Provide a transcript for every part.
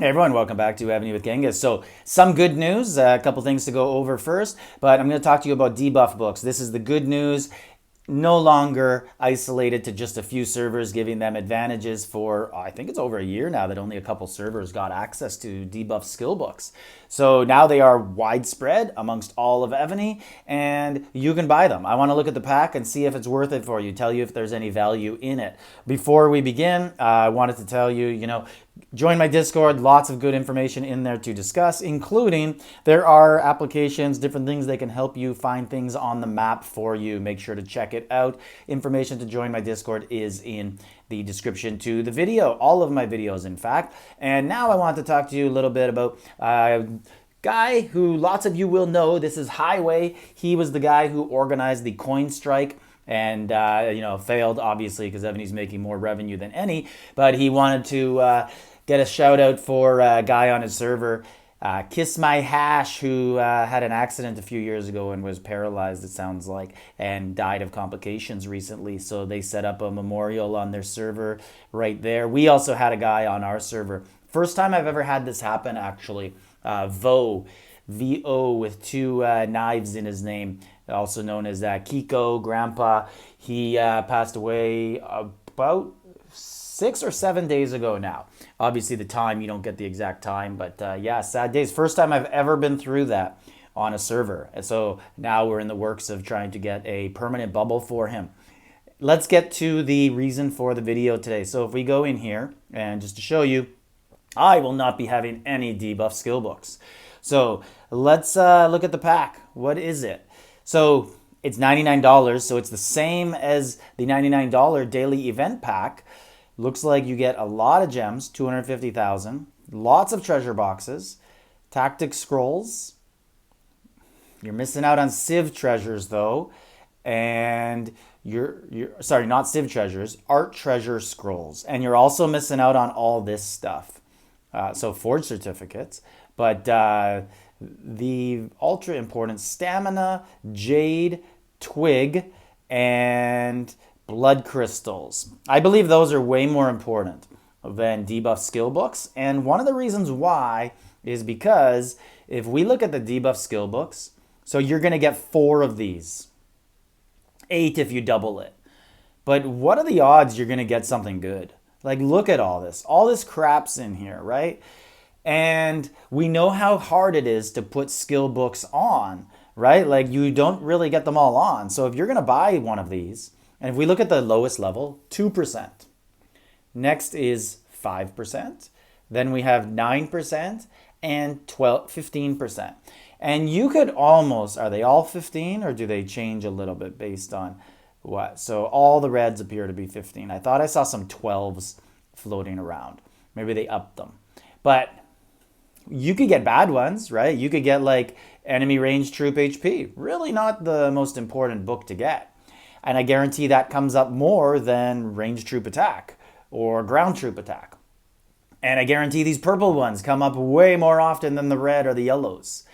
Hey everyone, welcome back to Evony with Genghis. So, some good news, a couple things to go over first, but I'm going to talk to you about debuff books. This is the good news. No longer isolated to just a few servers, giving them advantages for, I think it's over a year now that only a couple servers got access to debuff skill books. So now they are widespread amongst all of Evony, and you can buy them. I want to look at the pack and see if it's worth it for you, tell you if there's any value in it. Before we begin, I wanted to tell you, join my Discord, lots of good information in there to discuss, including there are applications, different things that can help you find things on the map for you. Make sure to check it out. Information to join my Discord is in the description to the video, all of my videos, in fact. And now I want to talk to you a little bit about a guy who lots of you will know. This is Highway. He was the guy who organized the coin strike and failed, obviously, because Evony's making more revenue than any, but he wanted to get a shout out for a guy on his server, Kiss My Hash, who had an accident a few years ago and was paralyzed, it sounds like, and died of complications recently. So they set up a memorial on their server right there. We also had a guy on our server. First time I've ever had this happen, actually. VO with two knives in his name, also known as Kiko, Grandpa. He passed away about 6 or 7 days ago now. Obviously the time, you don't get the exact time, but yeah, sad days. First time I've ever been through that on a server. And so now we're in the works of trying to get a permanent bubble for him. Let's get to the reason for the video today. So if we go in here, and just to show you, I will not be having any debuff skill books. So let's look at the pack. What is it? So it's $99, so it's the same as the $99 daily event pack. Looks like you get a lot of gems, 250,000, lots of treasure boxes, tactic scrolls. You're missing out on Civ treasures though, and you're sorry, not Civ treasures, art treasure scrolls, and you're also missing out on all this stuff. So forge certificates, but the ultra important stamina, jade, twig, and blood crystals. I believe those are way more important than debuff skill books. And one of the reasons why is because if we look at the debuff skill books, so you're going to get 4 of these, 8 if you double it. But what are the odds you're going to get something good? Like, look at all this crap's in here, right? And we know how hard it is to put skill books on, right? Like, you don't really get them all on. So if you're going to buy one of these, and if we look at the lowest level, 2%. Next is 5%. Then we have 9% and 15%. And you could almost, are they all 15 or do they change a little bit based on what? So all the reds appear to be 15. I thought I saw some 12s floating around. Maybe they upped them. But you could get bad ones, right? You could get like enemy range troop HP. Really not the most important book to get. And I guarantee that comes up more than range troop attack or ground troop attack. And I guarantee these purple ones come up way more often than the red or the yellows.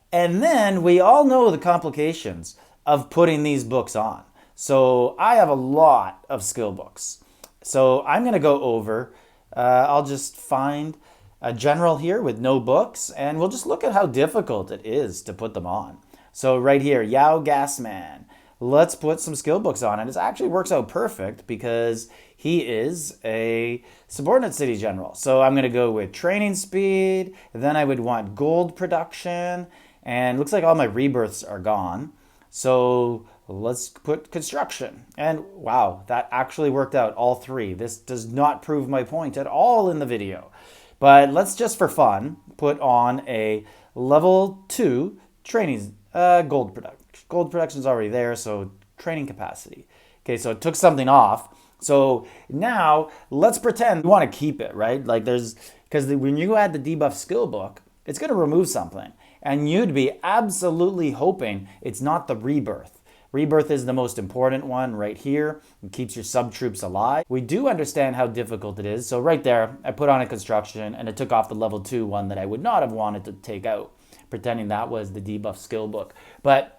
And then we all know the complications of putting these books on. So I have a lot of skill books. So I'm going to go over, I'll just find a general here with no books, and we'll just look at how difficult it is to put them on. So right here, Yao Gasman. Let's put some skill books on. And it actually works out perfect because he is a subordinate city general. So I'm going to go with training speed. Then I would want gold production. And it looks like all my rebirths are gone. So let's put construction. And wow, that actually worked out, all 3. This does not prove my point at all in the video. But let's just for fun put on a level 2 training gold production. Gold production is already there, so training capacity. Okay, so it took something off. So now let's pretend we want to keep it, right? Like because when you add the debuff skill book, it's going to remove something. And you'd be absolutely hoping it's not the rebirth. Rebirth is the most important one right here. It keeps your sub-troops alive. We do understand how difficult it is. So right there, I put on a construction and it took off the level 2 one that I would not have wanted to take out, pretending that was the debuff skill book. But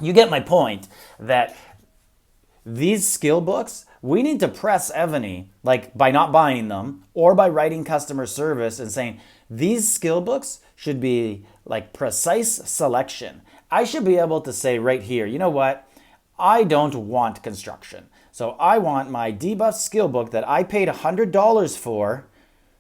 you get my point that these skill books we need to press Evony, like by not buying them or by writing customer service and saying, these skill books should be like precise selection. I should be able to say right here, you know what? I don't want construction. So I want my debuff skill book that I paid $100 for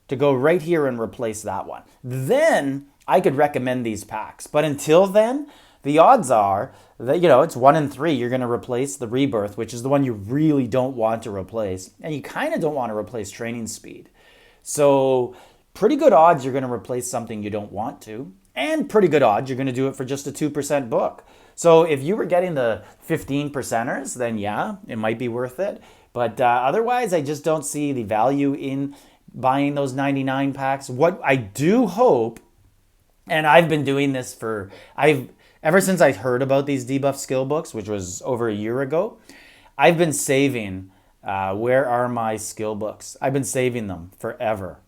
to go right here and replace that one. Then I could recommend these packs. But until then, the odds are that, it's 1 in 3 you're going to replace the Rebirth, which is the one you really don't want to replace. And you kind of don't want to replace training speed. So pretty good odds you're going to replace something you don't want to. And pretty good odds you're going to do it for just a 2% book. So if you were getting the 15%ers, then yeah, it might be worth it. But otherwise, I just don't see the value in buying those 99 packs. What I do hope, and I've been doing this ever since I heard about these debuff skill books, which was over a year ago, I've been saving, where are my skill books? I've been saving them forever.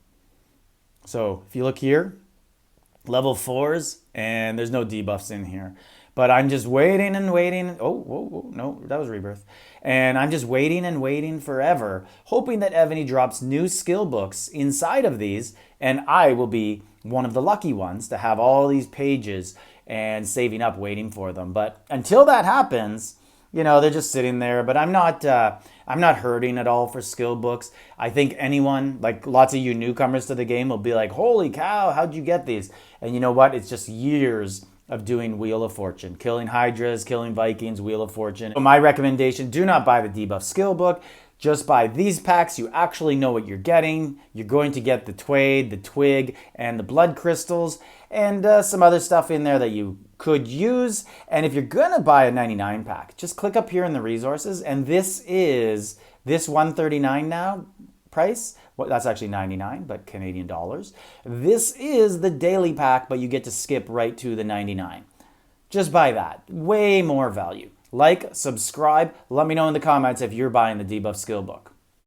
So if you look here, level 4s, and there's no debuffs in here. But I'm just waiting and waiting. Oh, whoa, no, that was Rebirth. And I'm just waiting and waiting forever, hoping that Evony drops new skill books inside of these, and I will be one of the lucky ones to have all these pages and saving up waiting for them. But until that happens, they're just sitting there. But I'm not hurting at all for skill books. I think anyone, like lots of you newcomers to the game, will be like, holy cow, how'd you get these? And you know what? It's just years of doing Wheel of Fortune, killing Hydras, killing Vikings, Wheel of Fortune. So my recommendation, do not buy the debuff skill book. Just buy these packs. You actually know what you're getting. You're going to get the Twade, the Twig, and the Blood Crystals, and some other stuff in there that you could use. And if you're going to buy a 99 pack, just click up here in the resources, and this is this $139 now price. Well, that's actually 99, but Canadian dollars. This is the daily pack, but you get to skip right to the 99. Just buy that. Way more value. Like, subscribe. Let me know in the comments if you're buying the debuff skill book.